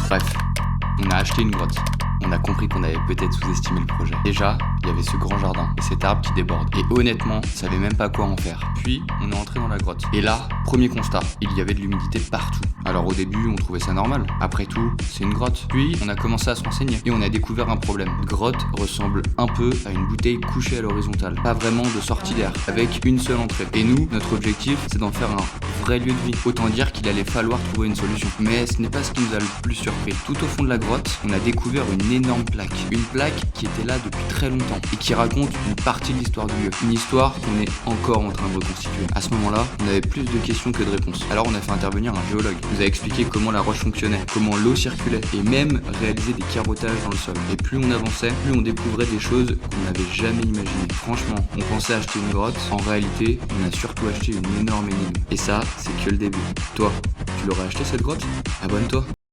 Bref, on a acheté une grotte. On a compris qu'on avait peut-être sous-estimé le projet. Déjà, il y avait ce grand jardin et cet arbre qui déborde. Et honnêtement, on savait même pas quoi en faire. Puis, on est entré dans la grotte. Et là, premier constat, il y avait de l'humidité partout. Alors au début, on trouvait ça normal. Après tout, c'est une grotte. Puis, on a commencé à se renseigner et on a découvert un problème. Une grotte ressemble un peu à une bouteille couchée à l'horizontale. Pas vraiment de sortie d'air, avec une seule entrée. Et nous, notre objectif, c'est d'en faire un vrai lieu de vie. Autant dire qu'il allait falloir trouver une solution. Mais ce n'est pas ce qui nous a le plus surpris. Tout au fond de la grotte, on a découvert une énorme plaque. Une plaque qui était là depuis très longtemps et qui raconte une partie de l'histoire du lieu. Une histoire qu'on est encore en train de reconstituer. À ce moment-là, on avait plus de questions que de réponses. Alors on a fait intervenir un géologue. Il nous a expliqué comment la roche fonctionnait, comment l'eau circulait et même réaliser des carottages dans le sol. Et plus on avançait, plus on découvrait des choses qu'on n'avait jamais imaginées. Franchement, on pensait acheter une grotte. En réalité, on a surtout acheté une énorme énigme. Et ça, c'est que le début. Toi, tu l'aurais acheté cette grotte ? Abonne-toi.